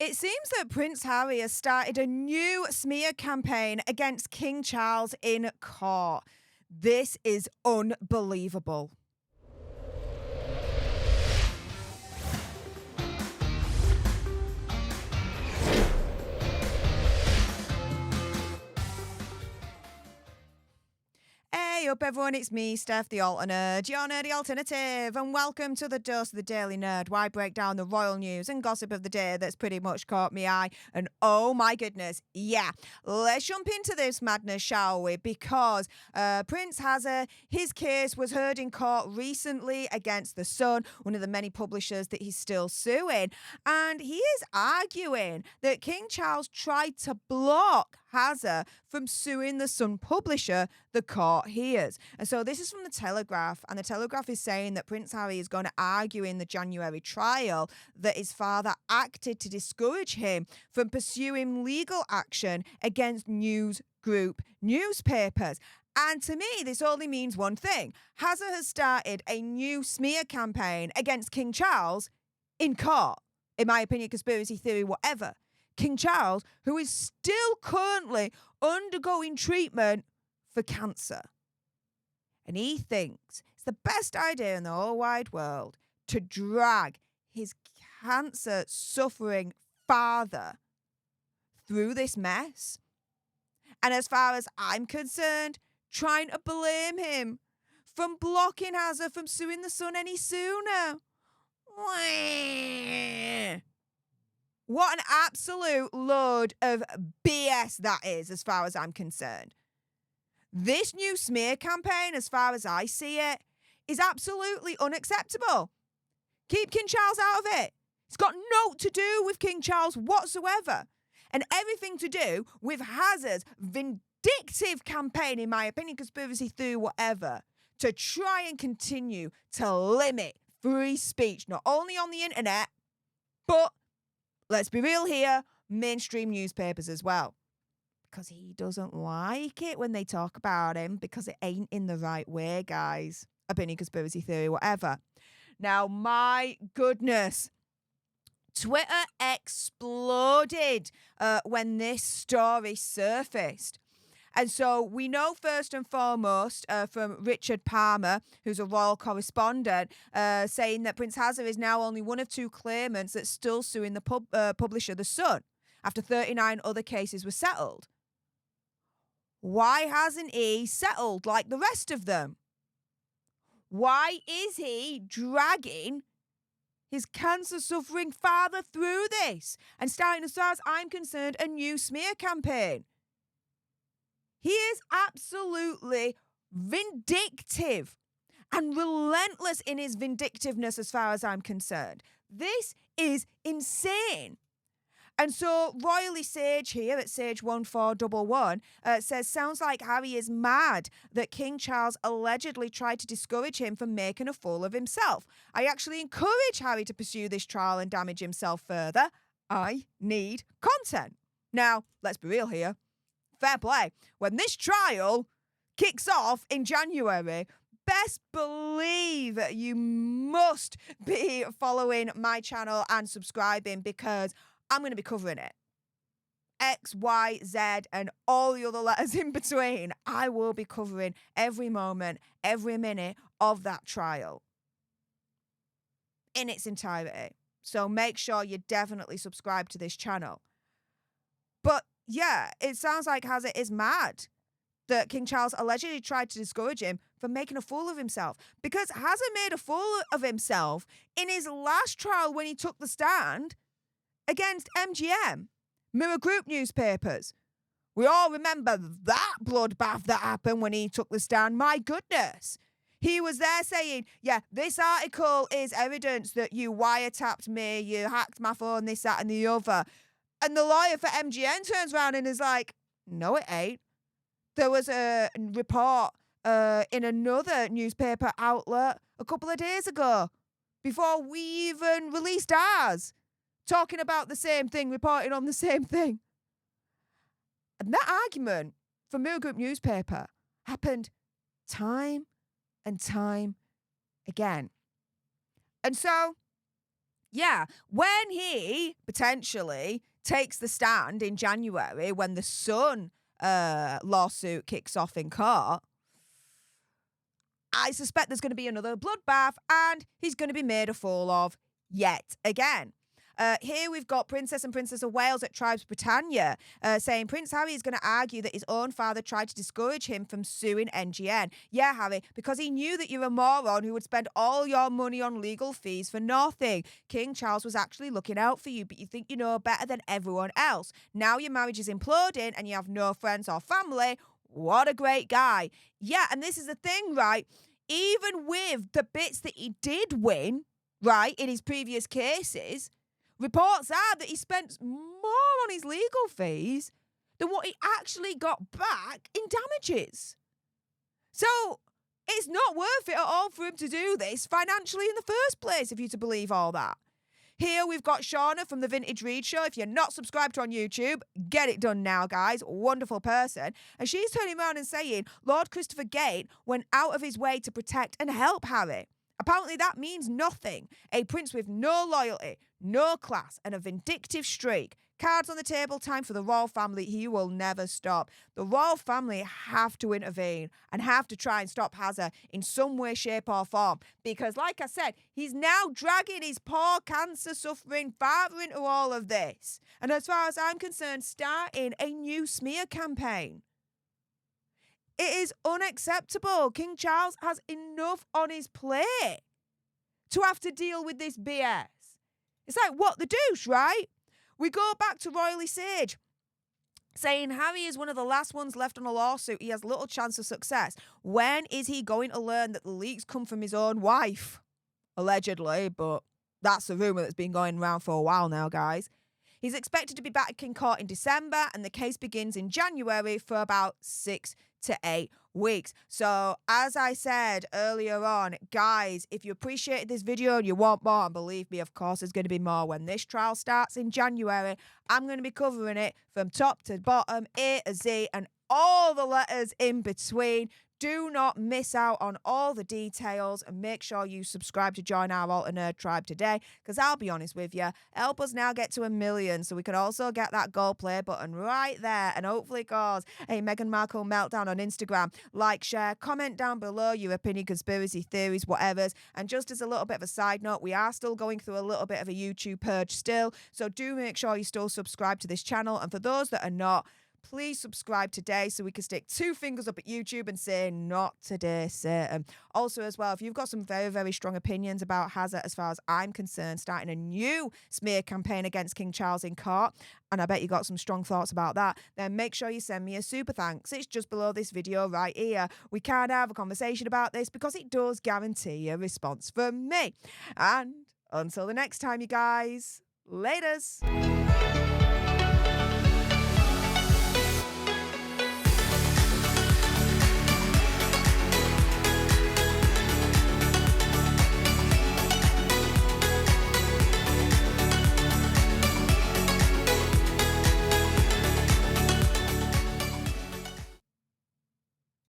It seems that Prince Harry has started a new smear campaign against King Charles in court. This is unbelievable. Hey up everyone, it's me, Stef The Alter Nerd, your nerdy alternative, and welcome to the Dose of the Daily Nerd, where I break down the royal news and gossip of the day that's pretty much caught me eye. And oh my goodness, yeah, let's jump into this madness, shall we? Because Prince his case was heard in court recently against The Sun, one of the many publishers that he's still suing, and he is arguing that King Charles tried to block Hazza from suing the Sun publisher the court hears. And so this is from the Telegraph, and the Telegraph is saying that Prince Harry is going to argue in the January trial that his father acted to discourage him from pursuing legal action against news group newspapers. And to me, this only means one thing. Hazza has started a new smear campaign against King Charles in court. In my opinion, conspiracy theory, whatever. King Charles, who is still currently undergoing treatment for cancer. And he thinks it's the best idea in the whole wide world to drag his cancer-suffering father through this mess. And as far as I'm concerned, trying to blame him from blocking Hazza from suing the Sun any sooner. What an absolute load of BS that is, as far as I'm concerned. This new smear campaign, as far as I see it, is absolutely unacceptable. Keep King Charles out of it. It's got no to do with King Charles whatsoever, and everything to do with Hazza's vindictive campaign, in my opinion, conspiracy theory, whatever, to try and continue to limit free speech, not only on the internet, but let's be real here, mainstream newspapers as well. Because he doesn't like it when they talk about him, because it ain't in the right way, guys. Opinion, conspiracy theory, whatever. Now, my goodness, Twitter exploded when this story surfaced. And so we know first and foremost from Richard Palmer, who's a royal correspondent, saying that Prince Hazza is now only one of two claimants that's still suing the publisher The Sun, after 39 other cases were settled. Why hasn't he settled like the rest of them? Why is he dragging his cancer-suffering father through this and starting, as far as I'm concerned, a new smear campaign? He is absolutely vindictive and relentless in his vindictiveness, as far as I'm concerned. This is insane. And so Royally Sage here at Sage1411 says, sounds like Harry is mad that King Charles allegedly tried to discourage him from making a fool of himself. I actually encourage Harry to pursue this trial and damage himself further. I need content. Now, let's be real here. Fair play. When this trial kicks off in January, best believe you must be following my channel and subscribing, because I'm going to be covering it. X, Y, Z, and all the other letters in between. I will be covering every moment, every minute of that trial in its entirety. So make sure you definitely subscribe to this channel. But yeah, it sounds like Hazza is mad that King Charles allegedly tried to discourage him from making a fool of himself, because Hazza made a fool of himself in his last trial when he took the stand against MGM, Mirror Group newspapers. We all remember that bloodbath that happened when he took the stand. My goodness. He was there saying, yeah, this article is evidence that you wiretapped me, you hacked my phone, this, that, and the other. And the lawyer for MGM turns around and is like, no, it ain't. There was a report in another newspaper outlet a couple of days ago, before we even released ours, talking about the same thing, reporting on the same thing. And that argument for Mirror Group newspaper happened time and time again. And so Yeah, when he potentially takes the stand in January when the Sun lawsuit kicks off in court, I suspect there's going to be another bloodbath and he's going to be made a fool of yet again. Here we've got Princess and Princess of Wales at Tribes Britannia saying Prince Harry is going to argue that his own father tried to discourage him from suing NGN. Yeah, Harry, because he knew that you're a moron who would spend all your money on legal fees for nothing. King Charles was actually looking out for you, but you think you know better than everyone else. Now your marriage is imploding and you have no friends or family. What a great guy. Yeah, and this is the thing, right? Even with the bits that he did win, right, in his previous cases, reports are that he spent more on his legal fees than what he actually got back in damages. So it's not worth it at all for him to do this financially in the first place, if you're to believe all that. Here we've got Shauna from the Vintage Read Show. If you're not subscribed to on YouTube, get it done now, guys. Wonderful person. And she's turning around and saying Lord Christopher Gate went out of his way to protect and help Harry. Apparently that means nothing. A prince with no loyalty, no class, and a vindictive streak. Cards on the table, time for the royal family. He will never stop. The royal family have to intervene and have to try and stop Hazard in some way, shape or form. Because like I said, he's now dragging his poor cancer-suffering father into all of this. And as far as I'm concerned, starting a new smear campaign. It is unacceptable. King Charles has enough on his plate to have to deal with this BS. It's like, what the deuce, right? We go back to Royally Sage, saying Harry is one of the last ones left on a lawsuit. He has little chance of success. When is he going to learn that the leaks come from his own wife? Allegedly, but that's the rumour that's been going around for a while now, guys. He's expected to be back in court in December, and the case begins in January for about 6 to 8 weeks. So, as I said earlier on, guys, if you appreciated this video and you want more, and believe me, of course, there's going to be more. When this trial starts in January, I'm going to be covering it from top to bottom, A to Z, and all the letters in between. Do not miss out on all the details and make sure you subscribe to join our Alter Nerd tribe today, because I'll be honest with you, help us now get to 1 million so we can also get that gold play button right there and hopefully cause a Meghan Markle meltdown on Instagram. Like, share, comment down below your opinion, conspiracy theories, whatevers. And just as a little bit of a side note, we are still going through a little bit of a YouTube purge still, so do make sure you still subscribe to this channel. And for those that are not, please subscribe today so we can stick 2 fingers up at YouTube and say, not today, Satan. Also, as well, if you've got some very, very strong opinions about Hazard, as far as I'm concerned, starting a new smear campaign against King Charles in court, and I bet you got some strong thoughts about that, then make sure you send me a super thanks. It's just below this video right here. We can't have a conversation about this because it does guarantee a response from me. And until the next time, you guys, laters.